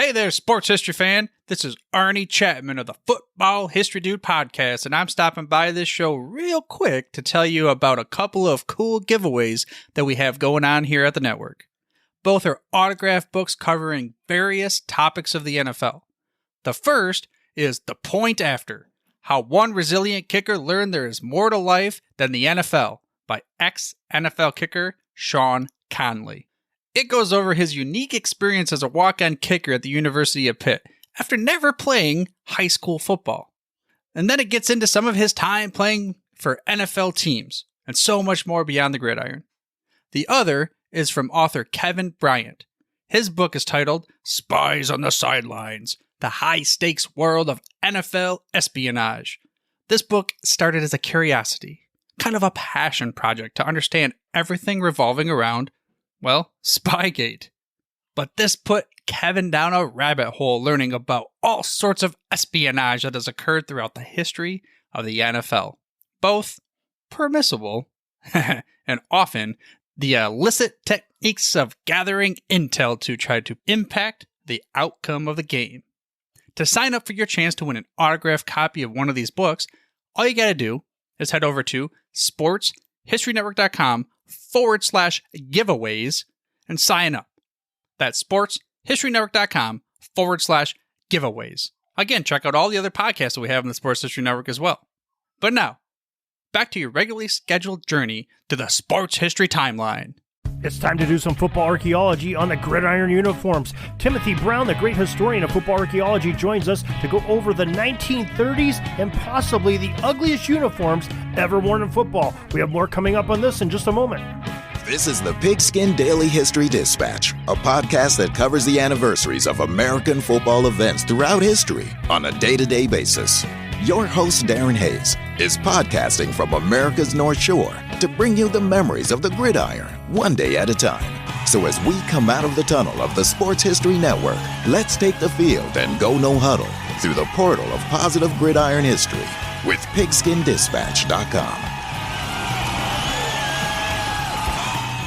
Hey there, sports history fan. This is Arnie Chapman of the Football History Dude podcast, and I'm stopping by this show real quick to tell you about a couple of cool giveaways that we have going on here at the network. Both are autograph books covering various topics of the NFL. The first is The Point After: How One Resilient Kicker Learned There Is More to Life Than the NFL by ex-NFL kicker Sean Conley. It goes over his unique experience as a walk-on kicker at the University of Pitt after never playing high school football. And then it gets into some of his time playing for NFL teams and so much more beyond the gridiron. The other is from author Kevin Bryant. His book is titled Spies on the Sidelines: The High-Stakes World of NFL Espionage. This book started as a curiosity, kind of a passion project to understand everything revolving around, well, Spygate. But this put Kevin down a rabbit hole learning about all sorts of espionage that has occurred throughout the history of the NFL. Both permissible and often the illicit techniques of gathering intel to try to impact the outcome of the game. To sign up for your chance to win an autographed copy of one of these books, all you gotta do is head over to sportshistorynetwork.com/giveaways and sign up. That's sportshistorynetwork.com/giveaways. Again, check out all the other podcasts that we have in the Sports History Network as well. But now, back to your regularly scheduled journey to the sports history timeline. It's time to do some football archaeology on the gridiron uniforms. Timothy Brown, the great historian of football archaeology, joins us to go over the 1930s and possibly the ugliest uniforms ever worn in football. We have more coming up on this in just a moment. This is the Pigskin Daily History Dispatch, a podcast that covers the anniversaries of American football events throughout history on a day-to-day basis. Your host, Darren Hayes, is podcasting from America's North Shore to bring you the memories of the gridiron, one day at a time. So as we come out of the tunnel of the Sports History Network, let's take the field and go no huddle through the portal of positive gridiron history with pigskindispatch.com.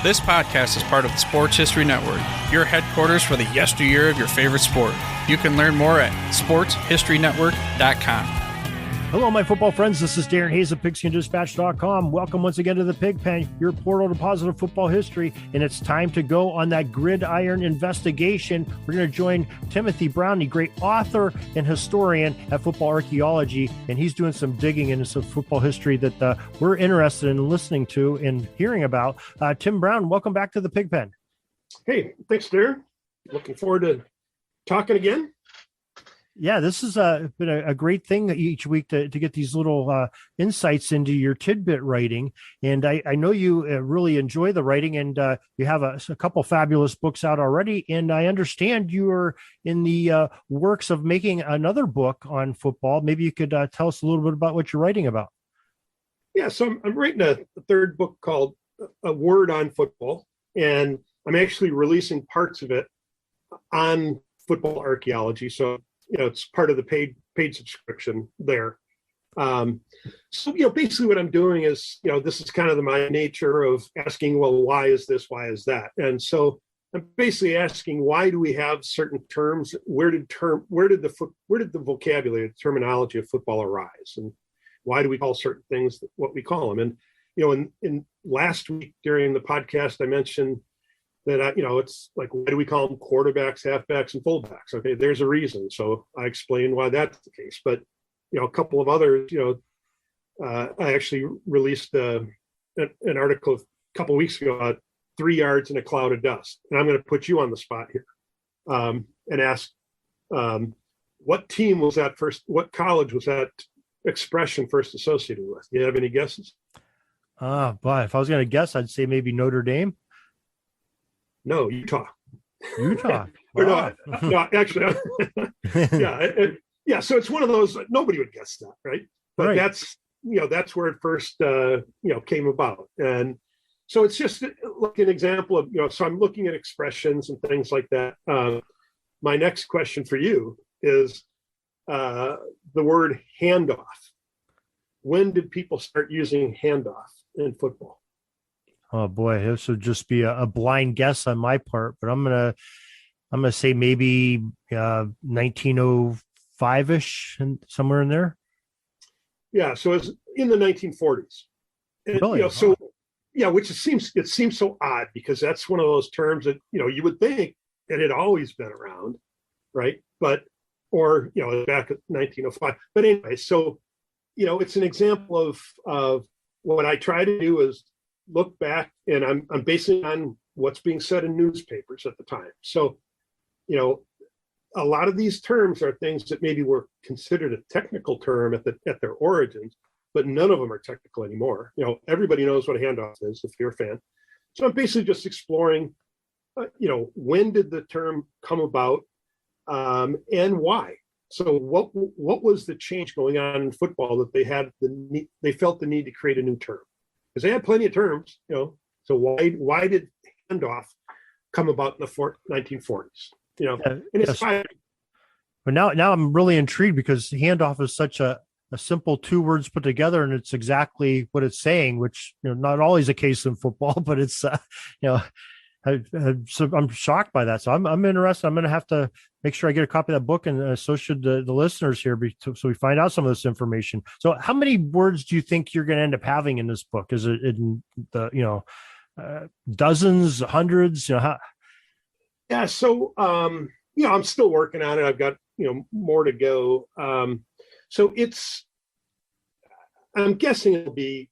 This podcast is part of the Sports History Network, your headquarters for the yesteryear of your favorite sport. You can learn more at sportshistorynetwork.com. Hello, my football friends. This is Darren Hayes of pigskindispatch.com. Welcome once again to the Pig Pen, your portal to positive football history. And it's time to go on that gridiron investigation. We're going to join Timothy Brown, the great author and historian at Football Archaeology. And he's doing some digging into some football history that we're interested in listening to and hearing about. Tim Brown, welcome back to the Pig Pen. Hey, thanks, Darren. Looking forward to talking again. Yeah, this has been a great thing each week to get these little insights into your tidbit writing. And I know you really enjoy the writing, and you have a couple fabulous books out already. And I understand you are in the works of making another book on football. Maybe you could tell us a little bit about what you're writing about. Yeah, so I'm writing a third book called A Word on Football, and I'm actually releasing parts of it on Football Archaeology. So it's part of the paid subscription there. So basically what I'm doing is, this is kind of my nature of asking, well, why is this? Why is that? And so I'm basically asking, why do we have certain terms? Where did the vocabulary, the terminology of football arise? And why do we call certain things what we call them? And, in last week during the podcast, I mentioned that, it's like, why do we call them quarterbacks, halfbacks, and fullbacks? Okay, there's a reason. So I explained why that's the case. But, a couple of others, I actually released an article a couple of weeks ago about 3 yards in a cloud of dust. And I'm going to put you on the spot here and ask, what team was that first? What college was that expression first associated with? Do you have any guesses? But if I was going to guess, I'd say maybe Notre Dame. No, Utah. Or no, actually, yeah. So it's one of those, nobody would guess that, right? But right. That's where it first, came about. And so it's just like an example of, so I'm looking at expressions and things like that. My next question for you is the word handoff. When did people start using handoff in football? Oh boy, this would just be a blind guess on my part, but I'm going to I'm going to say maybe 1905-ish and somewhere in there. Yeah, so it's in the 1940s. And, Really? so yeah, which it seems so odd because that's one of those terms that you would think it had always been around, right? But back at 1905. But anyway, so it's an example of what I try to do is look back, and I'm basing on what's being said in newspapers at the time. So a lot of these terms are things that maybe were considered a technical term at their origins, but none of them are technical anymore. Everybody knows what a handoff is if you're a fan. So I'm basically just exploring, when did the term come about, and why? So what was the change going on in football that they felt the need to create a new term? Because they had plenty of terms, So why did handoff come about in the 1940s? And it's fine. But now I'm really intrigued because handoff is such a simple two words put together, and it's exactly what it's saying, which not always the case in football, but it's so I'm shocked by that. So I'm interested. I'm going to have to make sure I get a copy of that book, and so should the listeners here, so we find out some of this information. So how many words do you think you're going to end up having in this book? Is it in the dozens, hundreds? How? Yeah, so I'm still working on it. I've got more to go. So I'm guessing it'll be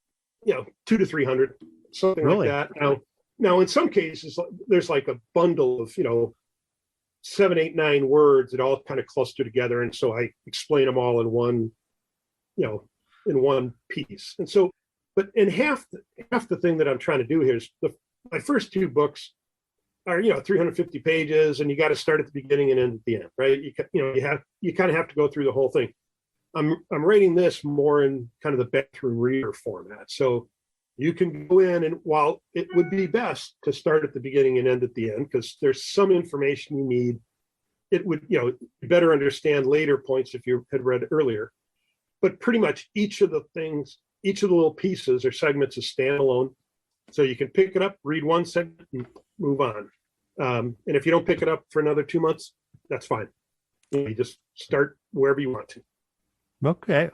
200 to 300, something Really? like that. Now in some cases there's like a bundle of 7, 8, 9 words that all kind of cluster together, and so I explain them all in one piece. And so, but in half the thing that I'm trying to do here is my first 2 books are 350 pages, and you got to start at the beginning and end at the end, right? You kind of have to go through the whole thing. I'm writing this more in kind of the bathroom reader format, so you can go in, and while it would be best to start at the beginning and end at the end because there's some information you need, it would better understand later points if you had read earlier. But pretty much each of the little pieces or segments is standalone, so you can pick it up, read one segment, and move on. And if you don't pick it up for another 2 months, that's fine. You just start wherever you want to. Okay.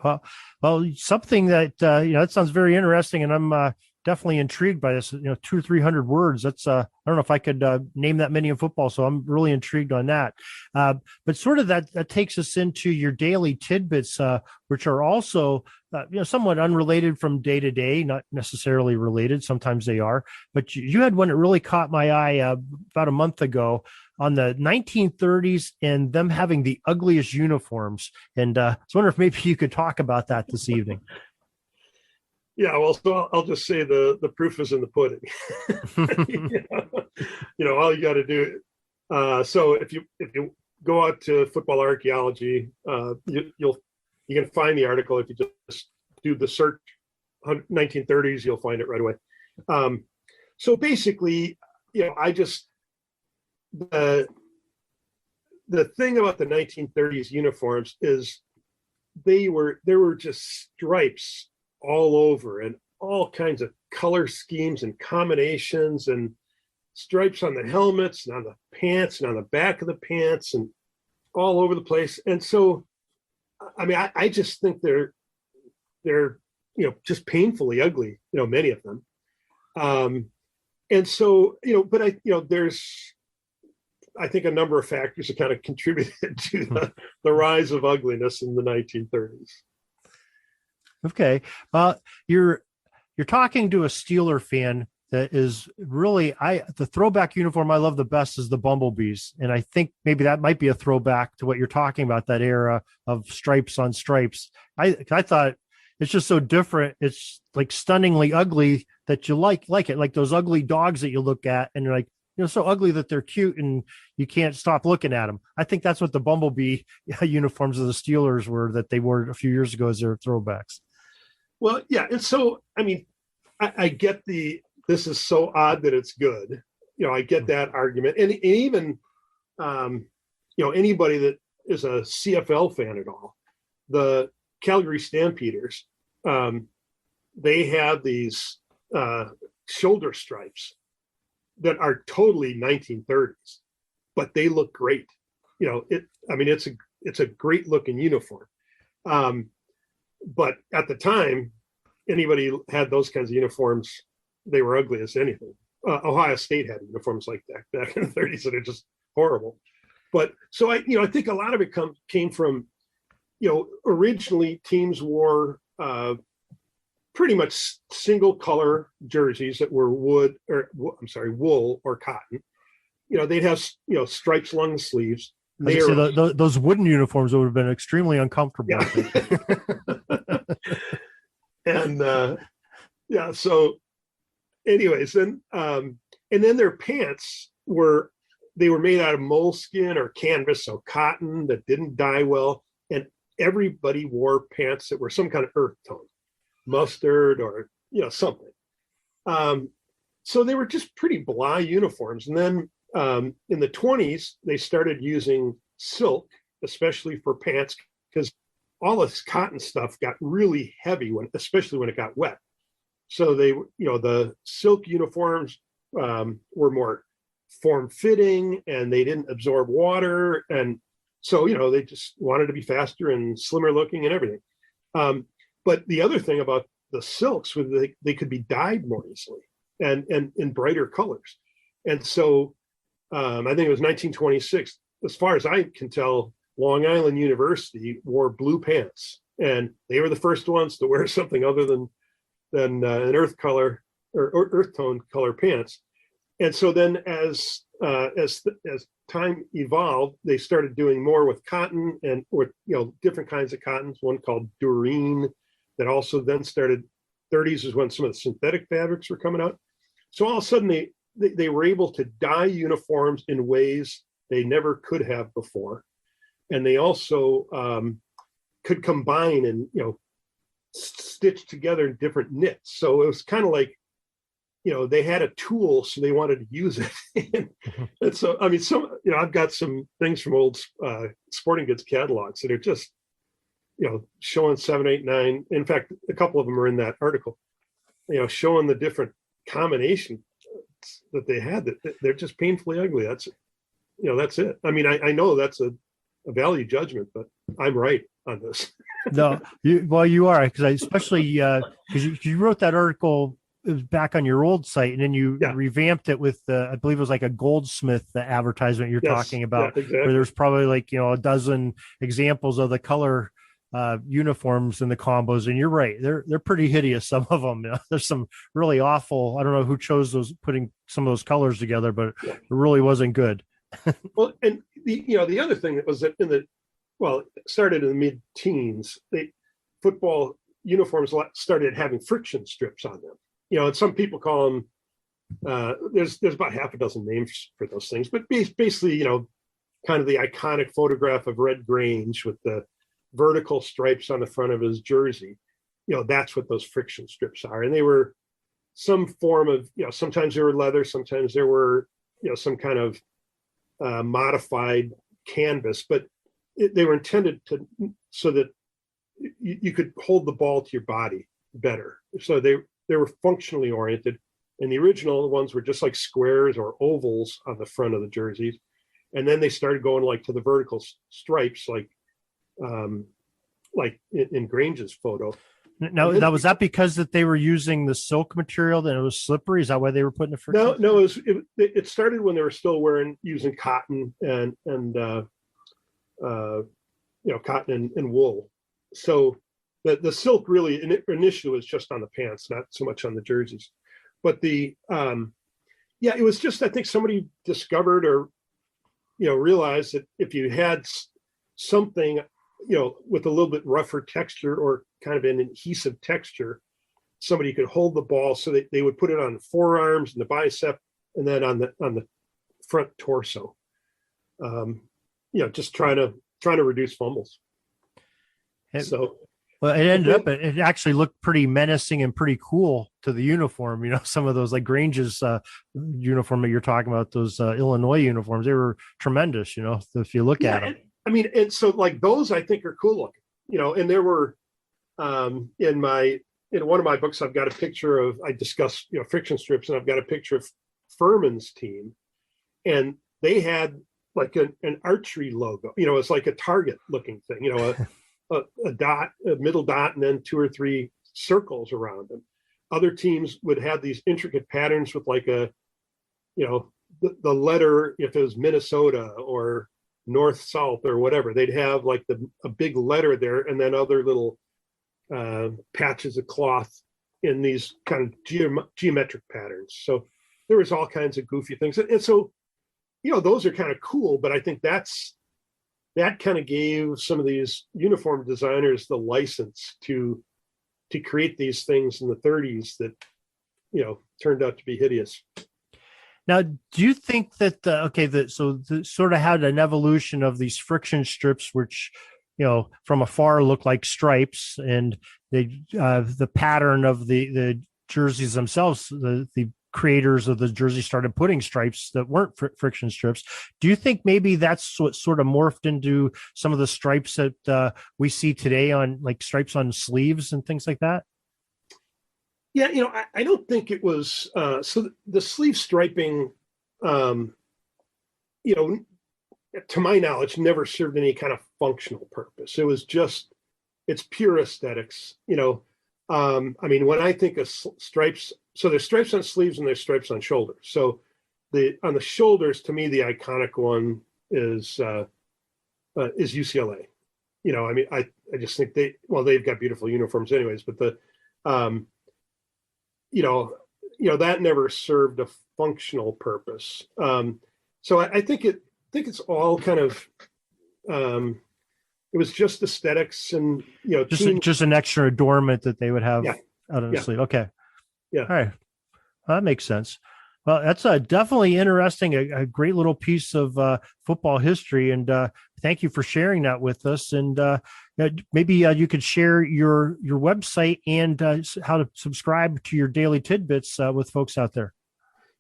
Well, something that, that sounds very interesting, and I'm definitely intrigued by this, 200 or 300 words. That's, I don't know if I could name that many in football. So I'm really intrigued on that. But sort of that takes us into your daily tidbits, which are also, somewhat unrelated from day to day, not necessarily related. Sometimes they are, but you had one that really caught my eye about a month ago on the 1930s and them having the ugliest uniforms. And I was wondering if maybe you could talk about that this evening. Yeah, well, so I'll just say the proof is in the pudding. All you got to do. So if you go out to Football Archaeology, you can find the article. If you just do the search 1930s, you'll find it right away. So basically, the thing about the 1930s uniforms is there were just stripes all over and all kinds of color schemes and combinations and stripes on the helmets and on the pants and on the back of the pants and all over the place. And so, I just think they're just painfully ugly, many of them. And so, but there's, I think, a number of factors that kind of contributed to the rise of ugliness in the 1930s. Okay. You're talking to a Steeler fan that is really, the throwback uniform I love the best is the Bumblebees. And I think maybe that might be a throwback to what you're talking about, that era of stripes on stripes. I thought it's just so different. It's like stunningly ugly that you like it, like those ugly dogs that you look at and you're like, so ugly that they're cute and you can't stop looking at them. I think that's what the Bumblebee uniforms of the Steelers were that they wore a few years ago as their throwbacks. Well, yeah. And so, I get this is so odd that it's good. I get that argument. And even, anybody that is a CFL fan at all, the Calgary Stampeders, they have these shoulder stripes that are totally 1930s. but they look great. It's a great looking uniform. But at the time, anybody had those kinds of uniforms, they were ugly as anything. Ohio State had uniforms like that back in the 30s that are just horrible. But so I think a lot of it came from, originally teams wore pretty much single color jerseys that were wool or cotton. They'd have stripes along the sleeves. Those wooden uniforms would have been extremely uncomfortable. Yeah. So anyways, and then their pants were made out of moleskin or canvas, so cotton that didn't dye well. And everybody wore pants that were some kind of earth tone, mustard or something. So they were just pretty blah uniforms. And then in the 20s, they started using silk, especially for pants, because all this cotton stuff got really heavy especially when it got wet. So the silk uniforms were more form-fitting and they didn't absorb water. And so, they just wanted to be faster and slimmer looking and everything. But the other thing about the silks was they could be dyed more easily and in brighter colors. And so I think it was 1926, as far as I can tell, Long Island University wore blue pants, and they were the first ones to wear something other than an earth color or earth tone color pants. And so then as time evolved, they started doing more with cotton or different kinds of cottons, one called Durine that also then started. 30s is when some of the synthetic fabrics were coming out. So all of a sudden they were able to dye uniforms in ways they never could have before. And they also could combine and, stitch together different knits. So it was kind of like, they had a tool, so they wanted to use it. And so, I've got some things from old sporting goods catalogs that are just, showing 7, 8, 9. In fact, a couple of them are in that article, showing the different combination that they had, that they're just painfully ugly. That's it. I know that's a value judgment, but I'm right on this. No, you are, because especially because you wrote that article, it was back on your old site, and then you revamped it with I believe it was like a Goldsmith advertisement you're talking about, exactly. Where there's probably like a dozen examples of the color uniforms and the combos, and you're right, they're pretty hideous, some of them. There's some really awful, I don't know who chose putting some of those colors together, but it really wasn't good. Well, and the other thing that was that it started in the mid-teens, football uniforms started having friction strips on them. And some people call them, there's about half a dozen names for those things, but basically, kind of the iconic photograph of Red Grange with the vertical stripes on the front of his jersey. That's what those friction strips are. And they were some form of, sometimes they were leather, sometimes there were, some kind of modified canvas, but they were intended so that you could hold the ball to your body better. So they were functionally oriented, and the original ones were just like squares or ovals on the front of the jerseys. And then they started going like to the vertical stripes, like in Grange's photo. Now, was that because that they were using the silk material, that it was slippery? Is that why they were putting the friction? No, it started when they were still using cotton and cotton and wool. So the silk really initially was just on the pants, not so much on the jerseys. But it was just, I think somebody discovered or realized that if you had something with a little bit rougher texture or kind of an adhesive texture, somebody could hold the ball, so that they would put it on the forearms and the bicep, and then on the front torso. Just trying to reduce fumbles. Well, it ended up, it actually looked pretty menacing and pretty cool to the uniform. Some of those, like Grange's uniform that you're talking about, those Illinois uniforms, they were tremendous, if you look at them. And so like those I think are cool looking, and there were in one of my books, I've got a picture of, I discuss, friction strips, and I've got a picture of Furman's team, and they had like an archery logo. It's like a target looking thing. A dot, a middle dot, and then 2 or 3 circles around them. Other teams would have these intricate patterns with like the letter, if it was Minnesota or north, south, or whatever, they'd have like a big letter there, and then other little patches of cloth in these kind of geometric patterns. So there was all kinds of goofy things. And so, those are kind of cool, but I think that kind of gave some of these uniform designers the license to create these things in the 30s that, turned out to be hideous. Now, do you think that the sort of had an evolution of these friction strips, which, from afar look like stripes, and the pattern of the jerseys themselves, the creators of the jersey started putting stripes that weren't friction strips. Do you think maybe that's what sort of morphed into some of the stripes that we see today, on like stripes on sleeves and things like that? Yeah, I don't think it was so the sleeve striping, to my knowledge, never served any kind of functional purpose. It was just, it's pure aesthetics. When I think of stripes, so there's stripes on sleeves and there's stripes on shoulders. So on the shoulders, to me, the iconic one is UCLA. I just think they've got beautiful uniforms anyways, but that never served a functional purpose. So I think it's all kind of, it was just aesthetics and, just an extra adornment that they would have out on the Yeah. sleeve. Okay. Yeah. All right. Well, that makes sense. Well, that's definitely interesting, a great little piece of football history. And thank you for sharing that with us. And maybe you could share your website and how to subscribe to your daily tidbits with folks out there.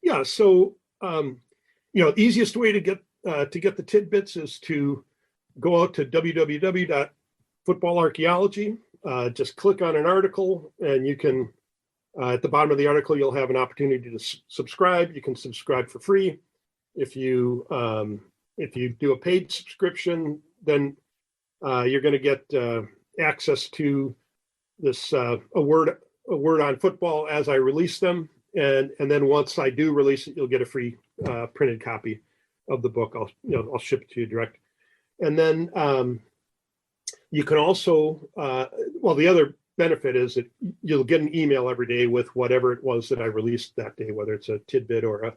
Yeah. So, the easiest way to get the tidbits is to go out to www.Football Archaeology. Just click on an article, and you can, at the bottom of the article, you'll have an opportunity to subscribe. You can subscribe for free. If you do a paid subscription, then you're going to get access to this a word on football as I release them, and then once I do release it, you'll get a free printed copy of the book. I'll ship it to you direct, and then you can also the other benefit is that you'll get an email every day with whatever it was that I released that day, whether it's a tidbit or a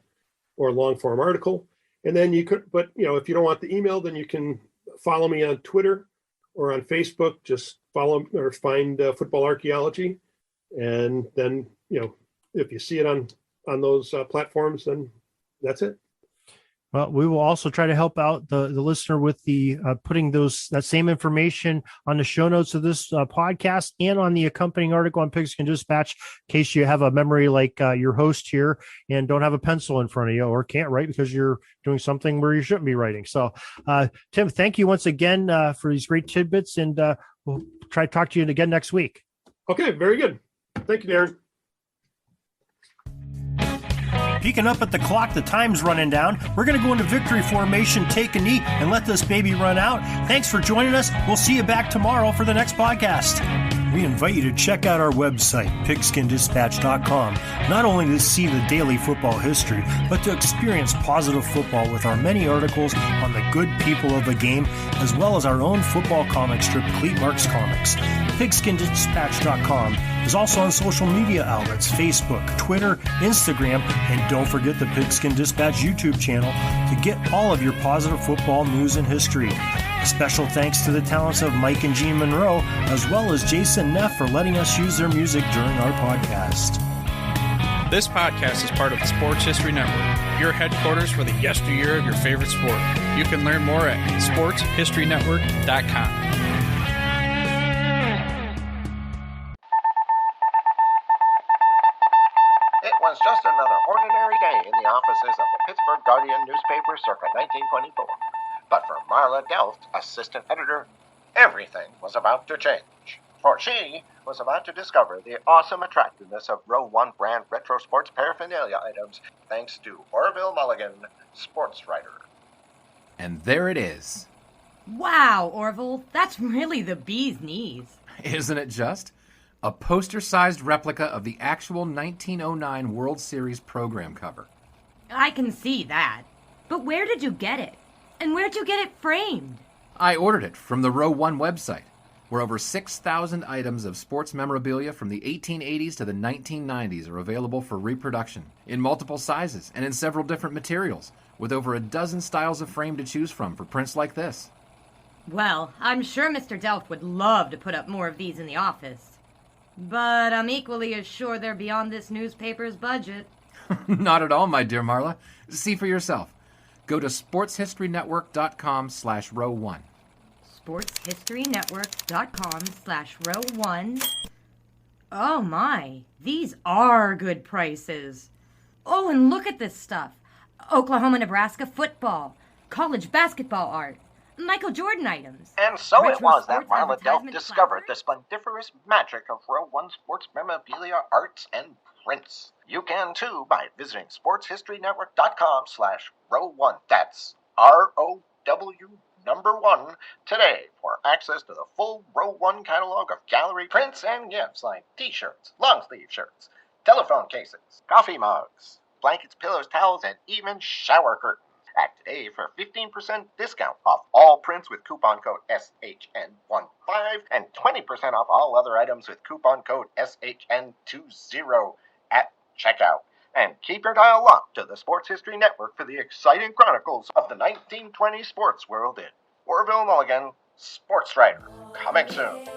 long form article. And then you could, but if you don't want the email, then you can follow me on Twitter or on Facebook. Just follow or find Football Archaeology, and then if you see it on those platforms, then that's it. Well, we will also try to help out the listener with the putting that same information on the show notes of this podcast and on the accompanying article on Pigskin Dispatch, in case you have a memory like your host here and don't have a pencil in front of you or can't write because you're doing something where you shouldn't be writing. So, Tim, thank you once again for these great tidbits, and we'll try to talk to you again next week. Okay, very good. Thank you, Darren. Peeking up at the clock, the time's running down. We're going to go into victory formation, take a knee, and let this baby run out. Thanks for joining us. We'll see you back tomorrow for the next podcast. We invite you to check out our website, pigskindispatch.com, not only to see the daily football history, but to experience positive football with our many articles on the good people of the game, as well as our own football comic strip, Cleat Marks Comics. Pigskindispatch.com is also on social media outlets, Facebook, Twitter, Instagram, and don't forget the Pigskin Dispatch YouTube channel to get all of your positive football news and history. Special thanks to the talents of Mike and Jean Monroe, as well as Jason Neff for letting us use their music during our podcast. This podcast is part of the Sports History Network, your headquarters for the yesteryear of your favorite sport. You can learn more at sportshistorynetwork.com. It was just another ordinary day in the offices of the Pittsburgh Guardian newspaper circa 1924. But for Marla Delft, assistant editor, everything was about to change. For she was about to discover the awesome attractiveness of Row 1 brand retro sports paraphernalia items thanks to Orville Mulligan, sports writer. And there it is. Wow, Orville, that's really the bee's knees. Isn't it just? A poster-sized replica of the actual 1909 World Series program cover. I can see that. But where did you get it? And where'd you get it framed? I ordered it from the Row 1 website, where over 6,000 items of sports memorabilia from the 1880s to the 1990s are available for reproduction, in multiple sizes and in several different materials, with over a dozen styles of frame to choose from for prints like this. Well, I'm sure Mr. Delft would love to put up more of these in the office. But I'm equally as sure they're beyond this newspaper's budget. Not at all, my dear Marla. See for yourself. Go to sportshistorynetwork.com/row1. sportshistorynetwork.com/row1. Oh my, these are good prices. Oh, and look at this stuff. Oklahoma-Nebraska football, college basketball art, Michael Jordan items. And so it retro was that sports Marla Delft advertisement discovered the placards. splendiferous magic of Row 1 sports memorabilia, arts, and prints. You can too by visiting sportshistorynetwork.com/row1. That's ROW1 today for access to the full Row 1 catalog of gallery prints and gifts like t-shirts, long-sleeve shirts, telephone cases, coffee mugs, blankets, pillows, towels, and even shower curtains. Act today for a 15% discount off all prints with coupon code SHN15 and 20% off all other items with coupon code SHN20 at checkout. And keep your dial locked to the Sports History Network for the exciting chronicles of the 1920 sports world in Orville Mulligan, sports writer. Coming soon.